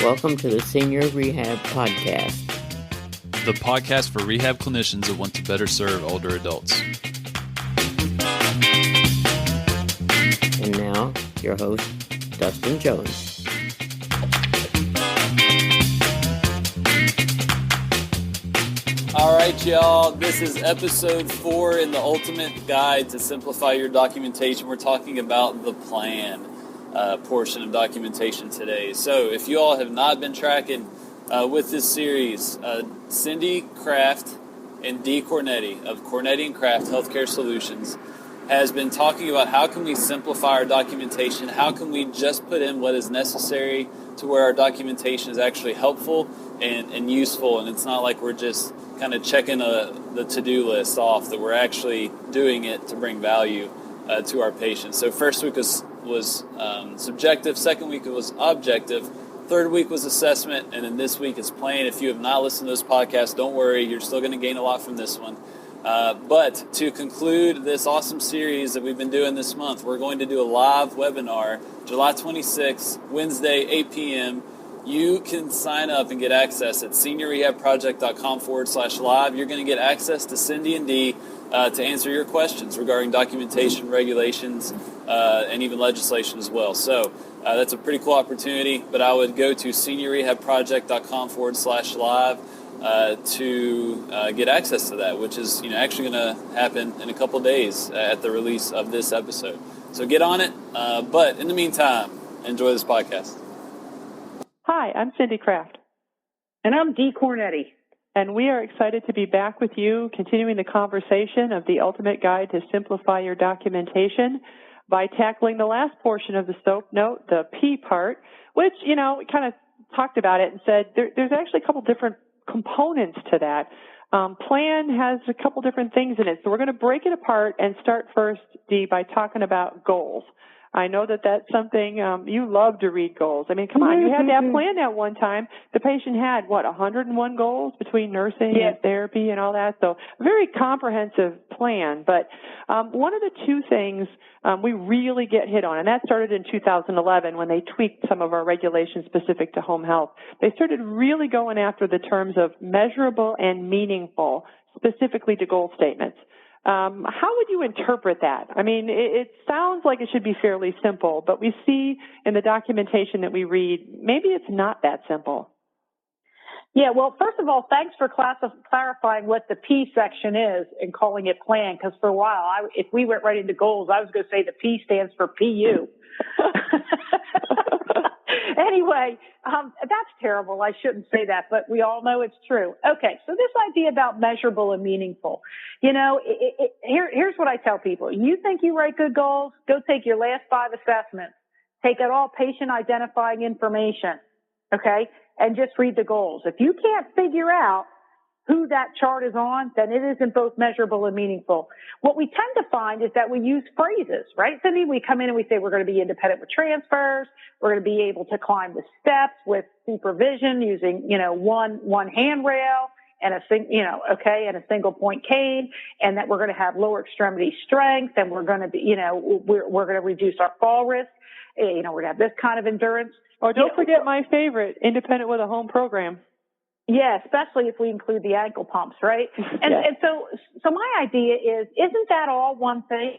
Welcome to the Senior Rehab Podcast. The podcast for rehab clinicians that want to better serve older adults. And now, your host, Dustin Jones. All right, y'all. This is episode 4 in the Ultimate Guide to Simplify Your Documentation. We're talking about the plan portion of documentation today. So if you all have not been tracking with this series, Cindy Krafft and Dee Kornetti of Kornetti and Krafft Healthcare Solutions has been talking about how can we simplify our documentation, how can we just put in what is necessary to where our documentation is actually helpful and useful, and it's not like we're just kind of checking the to-do list off, that we're actually doing it to bring value to our patients. So first week was subjective, second week it was objective, third week was assessment, and then this week is plan. If you have not listened to those podcasts, don't worry, you're still going to gain a lot from this one. But to conclude this awesome series that we've been doing this month, we're going to do a live webinar July 26th, Wednesday, 8 p.m. You can sign up and get access at seniorrehabproject.com/live. You're going to get access to Cindy and Dee to answer your questions regarding documentation, regulations, and even legislation as well. So that's a pretty cool opportunity, but I would go to seniorrehabproject.com/live to get access to that, which is actually going to happen in a couple days at the release of this episode. So get on it, but in the meantime, enjoy this podcast. Hi, I'm Cindy Krafft. And I'm Dee Kornetti. And we are excited to be back with you, continuing the conversation of the Ultimate Guide to Simplify Your Documentation by tackling the last portion of the SOAP note, the P part, which, we kind of talked about it and said there's actually a couple different components to that. Plan has a couple different things in it. So we're going to break it apart and start first, Dee, by talking about goals. I know that's something you love to read goals. I mean, come on, you had that plan at one time. The patient had, 101 goals between nursing and therapy and all that. So a very comprehensive plan. But one of the two things we really get hit on, and that started in 2011 when they tweaked some of our regulations specific to home health. They started really going after the terms of measurable and meaningful, specifically to goal statements. How would you interpret that? I mean, it sounds like it should be fairly simple, but we see in the documentation that we read, maybe it's not that simple. Yeah, well, first of all, thanks for clarifying what the P section is and calling it plan, because for a while, if we went right into goals, I was going to say the P stands for PU. Anyway, that's terrible. I shouldn't say that, but we all know it's true. Okay, so this idea about measurable and meaningful, here's what I tell people. You think you write good goals? Go take your last 5 assessments. Take out all patient identifying information, okay, and just read the goals. If you can't figure out who that chart is on, then it isn't both measurable and meaningful. What we tend to find is that we use phrases, right, Cindy? We come in and we say we're going to be independent with transfers. We're going to be able to climb the steps with supervision using, one handrail and a single point cane, and that we're going to have lower extremity strength, and we're going to be, we're going to reduce our fall risk. We're going to have this kind of endurance. Oh, don't forget my favorite, independent with a home program. Yeah, especially if we include the ankle pumps, right? And so my idea is, isn't that all one thing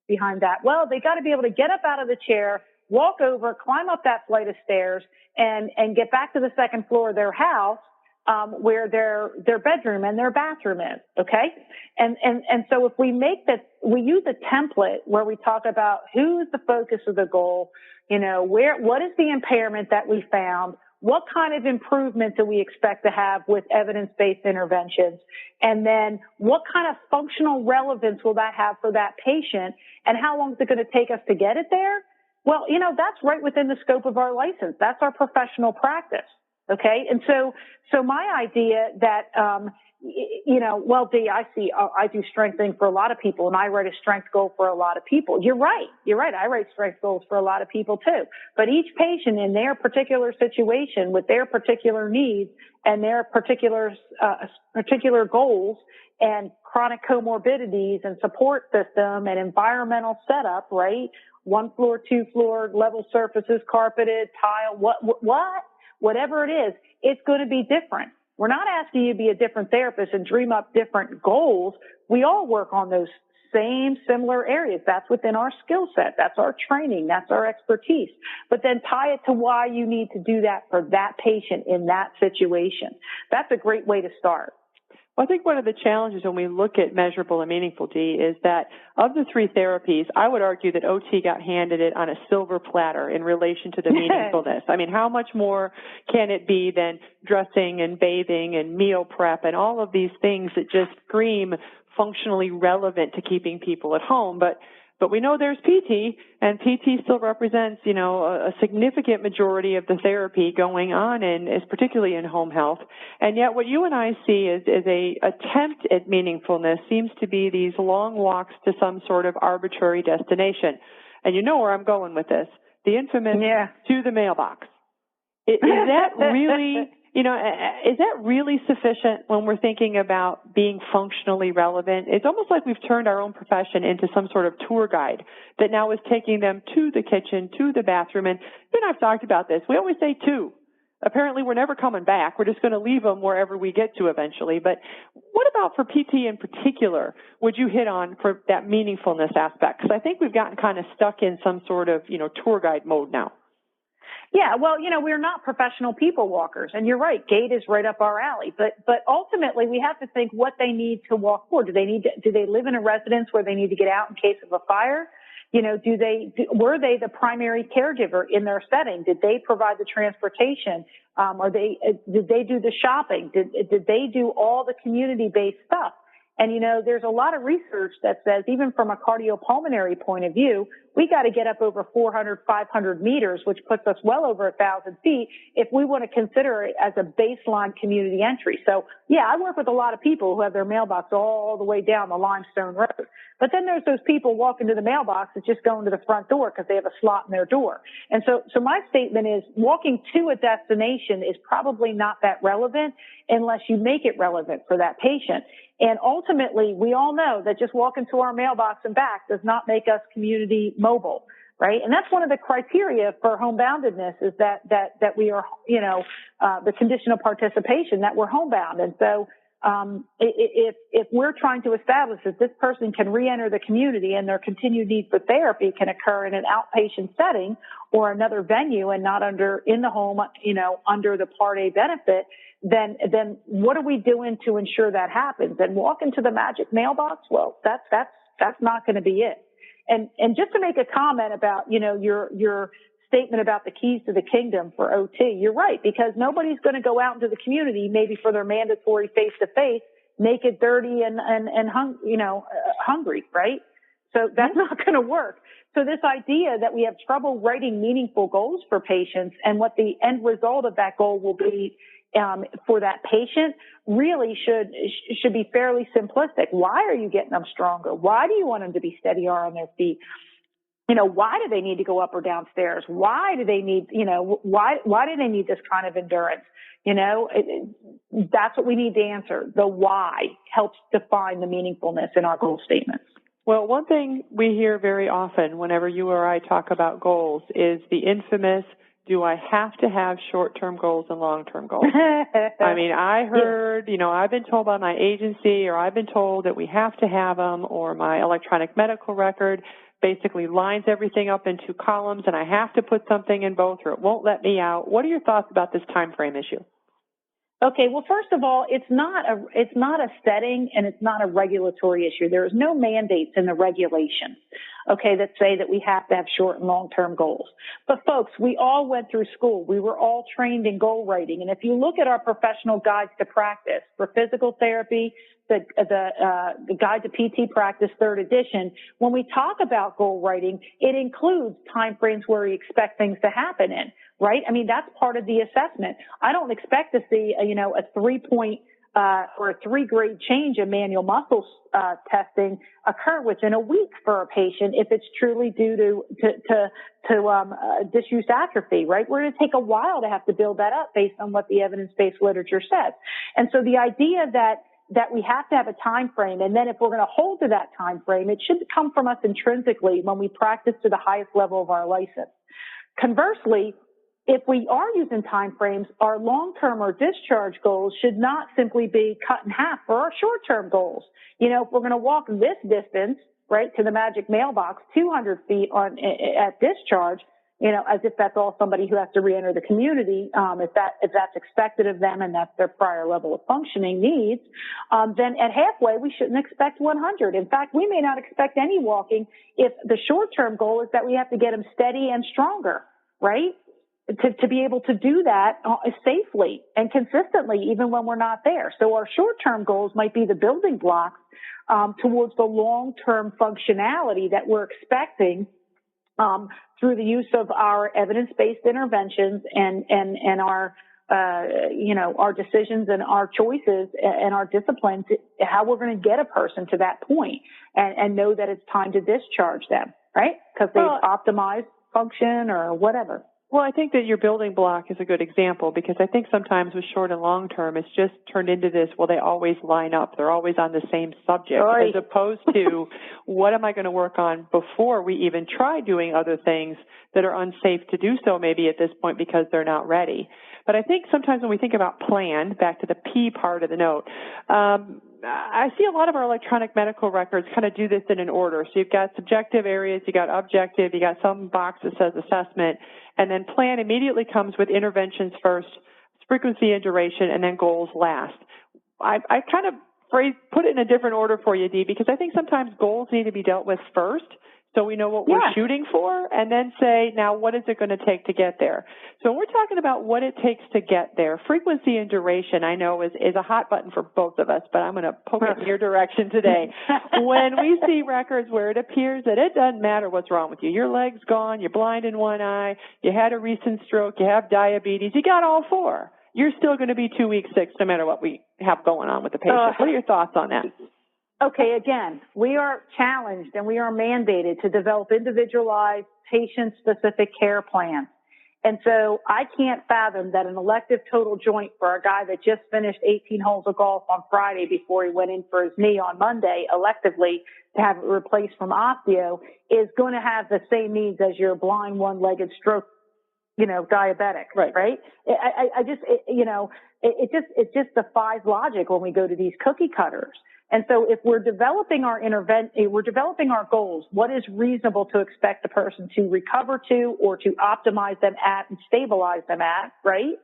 behind that? Well, they got to be able to get up out of the chair, walk over, climb up that flight of stairs, and get back to the second floor of their house, where their bedroom and their bathroom is. Okay, and so if we we use a template where we talk about who's the focus of the goal, what is the impairment that we found. What kind of improvement do we expect to have with evidence-based interventions? And then what kind of functional relevance will that have for that patient? And how long is it going to take us to get it there? Well, that's right within the scope of our license. That's our professional practice. Okay. And so my idea that, well, Dee, I see, I do strengthening for a lot of people, and I write a strength goal for a lot of people. You're right. I write strength goals for a lot of people too. But each patient in their particular situation with their particular needs and their particular goals and chronic comorbidities and support system and environmental setup, right? 1 floor, 2 floor, level surfaces, carpeted, tile, whatever it is, it's going to be different. We're not asking you to be a different therapist and dream up different goals. We all work on those same similar areas. That's within our skill set. That's our training. That's our expertise. But then tie it to why you need to do that for that patient in that situation. That's a great way to start. Well, I think one of the challenges when we look at measurable and meaningful, Dee, is that of the 3 therapies, I would argue that OT got handed it on a silver platter in relation to the meaningfulness. I mean, how much more can it be than dressing and bathing and meal prep and all of these things that just scream functionally relevant to keeping people at home? But we know there's PT, and PT still represents, a significant majority of the therapy going on, and is particularly in home health. And yet, what you and I see is a attempt at meaningfulness seems to be these long walks to some sort of arbitrary destination. And you know where I'm going with this: the infamous to the mailbox. Is that really? Is that really sufficient when we're thinking about being functionally relevant? It's almost like we've turned our own profession into some sort of tour guide that now is taking them to the kitchen, to the bathroom. And you and I have talked about this. We always say to. Apparently, we're never coming back. We're just going to leave them wherever we get to eventually. But what about for PT in particular would you hit on for that meaningfulness aspect? Because I think we've gotten kind of stuck in some sort of, tour guide mode now. Yeah, well, we're not professional people walkers, and you're right. Gait is right up our alley. But ultimately, we have to think what they need to walk for. Do they live in a residence where they need to get out in case of a fire? Were they the primary caregiver in their setting? Did they provide the transportation? Did they do the shopping? Did they do all the community-based stuff? And, there's a lot of research that says, even from a cardiopulmonary point of view, we got to get up over 400, 500 meters, which puts us well over 1,000 feet if we want to consider it as a baseline community entry. So, I work with a lot of people who have their mailbox all the way down the limestone road. But then there's those people walking to the mailbox that just go into the front door because they have a slot in their door. And so my statement is walking to a destination is probably not that relevant unless you make it relevant for that patient. And ultimately, we all know that just walking to our mailbox and back does not make us community mobile, right? And that's one of the criteria for homeboundedness is that we are, the condition of participation, that we're homebound. And so, if we're trying to establish that this person can re-enter the community and their continued need for therapy can occur in an outpatient setting or another venue and not in the home, under the Part A benefit, then what are we doing to ensure that happens? And walking to the magic mailbox, well, that's not going to be it. And just to make a comment about, your statement about the keys to the kingdom for OT, you're right, because nobody's going to go out into the community maybe for their mandatory face-to-face, naked, dirty, and hungry, right? So that's not going to work. So this idea that we have trouble writing meaningful goals for patients and what the end result of that goal will be for that patient really should be fairly simplistic. Why are you getting them stronger? Why do you want them to be steadier on their feet? Why do they need to go up or downstairs? Why do they need, why do they need this kind of endurance? That's what we need to answer. The why helps define the meaningfulness in our goal statements. Well, one thing we hear very often whenever you or I talk about goals is the infamous, do I have to have short-term goals and long-term goals? I mean, I heard, I've been told by my agency or I've been told that we have to have them, or my electronic medical record basically lines everything up into columns and I have to put something in both or it won't let me out. What are your thoughts about this time frame issue? Okay, well, first of all, it's not a setting and it's not a regulatory issue. There is no mandates in the regulations, okay, that say that we have to have short and long-term goals. But folks, we all went through school. We were all trained in goal writing. And if you look at our professional guides to practice for physical therapy, the Guide to PT Practice 3rd edition, when we talk about goal writing, it includes time frames where we expect things to happen in, right? I mean, that's part of the assessment. I don't expect to see, a 3-point or a 3-grade change in manual muscle testing occur within a week for a patient if it's truly due to disuse atrophy, right? We're going to take a while to have to build that up based on what the evidence-based literature says. And so the idea that we have to have a time frame, and then if we're going to hold to that time frame, it should come from us intrinsically when we practice to the highest level of our license. Conversely, if we are using time frames, our long-term or discharge goals should not simply be cut in half for our short-term goals. You know, if we're going to walk this distance, right, to the magic mailbox, 200 feet at discharge, you know, as if that's all somebody who has to re-enter the community, if that's expected of them and that's their prior level of functioning needs, then at halfway we shouldn't expect 100. In fact, we may not expect any walking if the short-term goal is that we have to get them steady and stronger, right? To be able to do that safely and consistently, even when we're not there. So our short-term goals might be the building blocks towards the long-term functionality that we're expecting through the use of our evidence-based interventions and our our decisions and our choices and our disciplines, how we're going to get a person to that point and know that it's time to discharge them, right? Because they've optimized function or whatever. Well, I think that your building block is a good example because I think sometimes with short and long term, it's just turned into this, well, they always line up. They're always on the same subject as opposed to what am I going to work on before we even try doing other things that are unsafe to do so maybe at this point because they're not ready. But I think sometimes when we think about plan, back to the P part of the note, I see a lot of our electronic medical records kind of do this in an order. So you've got subjective areas, you got objective, you got some box that says assessment, and then plan immediately comes with interventions first, frequency and duration, and then goals last. I kind of put it in a different order for you, Dee, because I think sometimes goals need to be dealt with first so we know what we're shooting for, and then say, now, what is it going to take to get there? So when we're talking about what it takes to get there, frequency and duration, I know, is a hot button for both of us, but I'm going to poke it in your direction today. When we see records where it appears that it doesn't matter what's wrong with you, your leg's gone, you're blind in one eye, you had a recent stroke, you have diabetes, you got all four. You're still going to be 2 weeks sick no matter what we have going on with the patient. What are your thoughts on that? Okay, again, we are challenged and we are mandated to develop individualized patient-specific care plans. And so I can't fathom that an elective total joint for a guy that just finished 18 holes of golf on Friday before he went in for his knee on Monday electively to have it replaced from osteo is going to have the same needs as your blind one-legged stroke, diabetic, right? It just defies logic when we go to these cookie cutters. And so if we're developing we're developing our goals, what is reasonable to expect the person to recover to or to optimize them at and stabilize them at, right?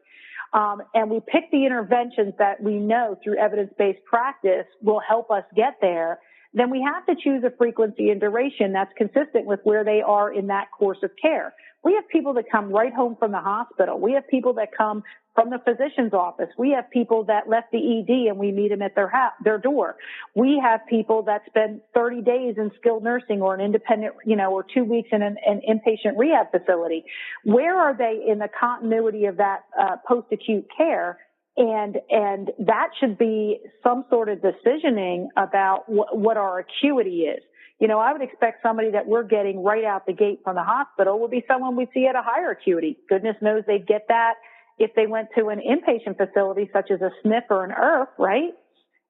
And we pick the interventions that we know through evidence-based practice will help us get there, then we have to choose a frequency and duration that's consistent with where they are in that course of care. We have people that come right home from the hospital. We have people that come from the physician's office. We have people that left the ED and we meet them at their door. We have people that spend 30 days in skilled nursing or an independent, or 2 weeks in an inpatient rehab facility. Where are they in the continuity of that post-acute care? And that should be some sort of decisioning about what our acuity is. I would expect somebody that we're getting right out the gate from the hospital would be someone we see at a higher acuity. Goodness knows they'd get that if they went to an inpatient facility such as a SNF or an IRF, right?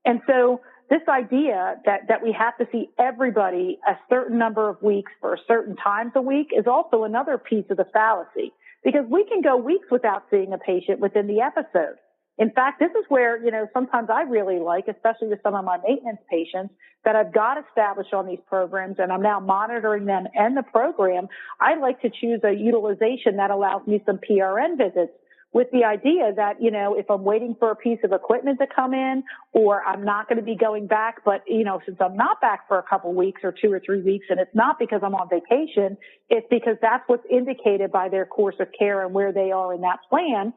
And so this idea that we have to see everybody a certain number of weeks for certain times a week is also another piece of the fallacy, because we can go weeks without seeing a patient within the episode. In fact, this is where, sometimes I really like, especially with some of my maintenance patients that I've got established on these programs and I'm now monitoring them and the program, I like to choose a utilization that allows me some PRN visits with the idea that, if I'm waiting for a piece of equipment to come in or I'm not going to be going back, but, since I'm not back for a couple weeks or 2 or 3 weeks and it's not because I'm on vacation, it's because that's what's indicated by their course of care and where they are in that plan.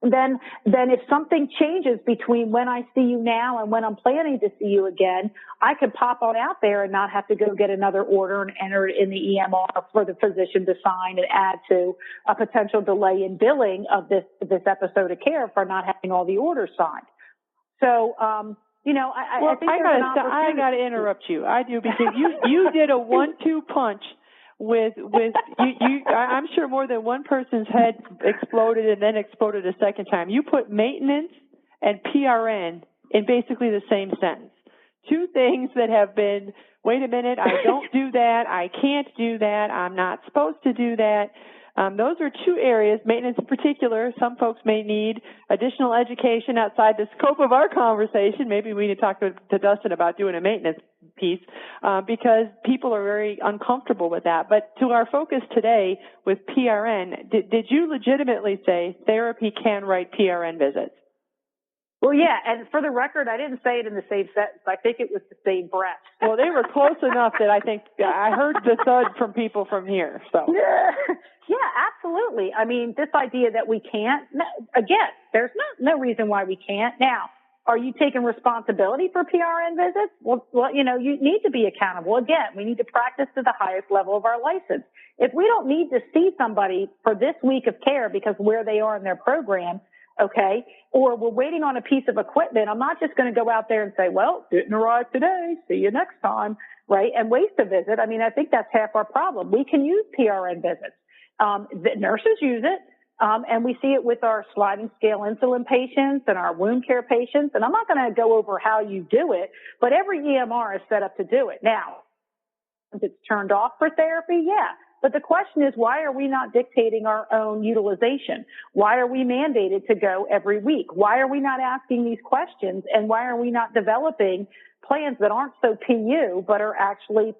Then if something changes between when I see you now and when I'm planning to see you again, I could pop on out there and not have to go get another order and enter it in the EMR for the physician to sign and add to a potential delay in billing of this episode of care for not having all the orders signed. So, I think I got to interrupt you. I do, because you did a 1-2 punch with you. I'm sure more than one person's head exploded and then exploded a second time. You put maintenance and PRN in basically the same sentence. Two things that have been, wait a minute, I don't do that, I can't do that, I'm not supposed to do that. Those are two areas, maintenance in particular. Some folks may need additional education outside the scope of our conversation. Maybe we need to talk to Dustin about doing a maintenance piece, because people are very uncomfortable with that. But to our focus today with PRN, did you legitimately say therapy can write PRN visits? Well, yeah, and for the record, I didn't say it in the same sentence. I think it was the same breath. Well, they were close enough that I think I heard the thud from people from here. So yeah, absolutely. I mean, this idea that we can't, again, there's no reason why we can't. Now, are you taking responsibility for PRN visits? Well, you need to be accountable. Again, we need to practice to the highest level of our license. If we don't need to see somebody for this week of care because where they are in their program, okay, or we're waiting on a piece of equipment, I'm not just going to go out there and say, well, didn't arrive today, see you next time, right, and waste a visit. I mean, I think that's half our problem. We can use PRN visits. The nurses use it, and we see it with our sliding scale insulin patients and our wound care patients, and I'm not going to go over how you do it, but every EMR is set up to do it. Now, if it's turned off for therapy, yeah. But the question is, why are we not dictating our own utilization? Why are we mandated to go every week? Why are we not asking these questions? And why are we not developing plans that aren't so PU, but are actually,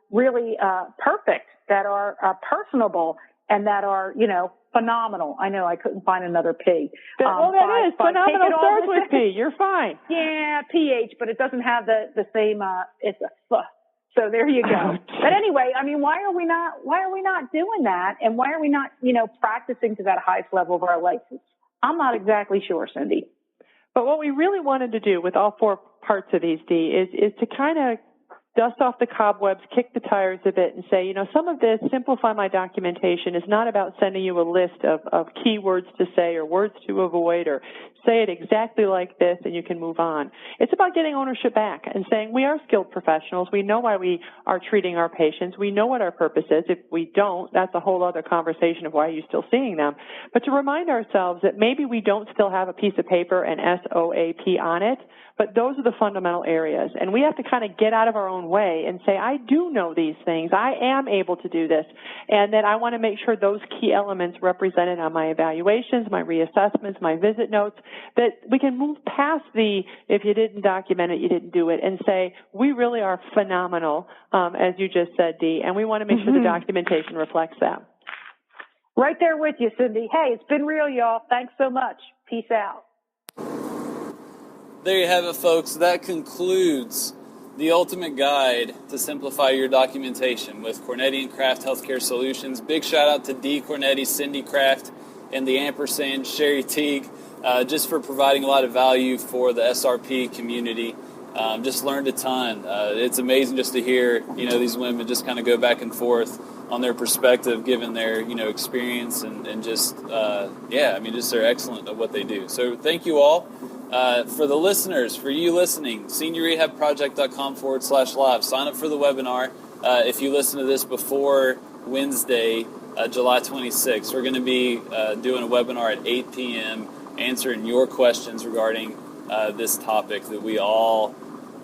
really perfect, that are personable, and that are, phenomenal? I know I couldn't find another P. That is phenomenal. Starts with P. You're fine. Yeah, PH, but it doesn't have the same. It's a F. So there you go. But anyway, I mean, why are we not doing that? And why are we not, practicing to that highest level of our license? I'm not exactly sure, Cindy. But what we really wanted to do with all four parts of these, Dee, is to kind of dust off the cobwebs, kick the tires a bit, and say, some of this, simplify my documentation, is not about sending you a list of keywords to say or words to avoid, or say it exactly like this and you can move on. It's about getting ownership back and saying we are skilled professionals. We know why we are treating our patients. We know what our purpose is. If we don't, that's a whole other conversation of why you're still seeing them. But to remind ourselves that maybe we don't still have a piece of paper and SOAP on it, but those are the fundamental areas. And we have to kind of get out of our own way and say, I do know these things. I am able to do this. And then I want to make sure those key elements represented on my evaluations, my reassessments, my visit notes, that we can move past the, if you didn't document it, you didn't do it, and say, we really are phenomenal, as you just said, Dee, and we want to make sure the documentation reflects that. Right there with you, Cindy. Hey, it's been real, y'all. Thanks so much. Peace out. There you have it, folks. That concludes the ultimate guide to simplify your documentation with Kornetti and Krafft Healthcare Solutions. Big shout out to Dee Kornetti, Cindy Krafft, and the ampersand Sherry Teague, just for providing a lot of value for the SRP community. Just learned a ton. It's amazing just to hear, these women just kind of go back and forth on their perspective, given their, experience and just, just they're excellent at what they do. So thank you all. For the listeners, for you listening, seniorrehabproject.com/live. Sign up for the webinar. If you listen to this before Wednesday, July 26th, we're going to be doing a webinar at 8 p.m. answering your questions regarding this topic that we all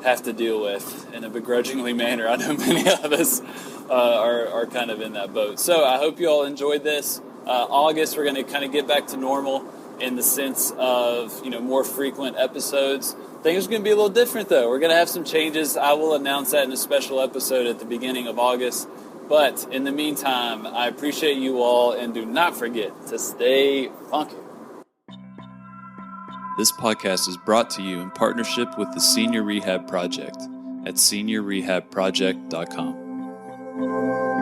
have to deal with in a begrudgingly manner. I know many of us are kind of in that boat. So I hope you all enjoyed this. August, we're going to kind of get back to normal in the sense of, more frequent episodes. Things are going to be a little different, though. We're going to have some changes. I will announce that in a special episode at the beginning of August. But in the meantime, I appreciate you all, and do not forget to stay funky. This podcast is brought to you in partnership with the Senior Rehab Project at seniorrehabproject.com.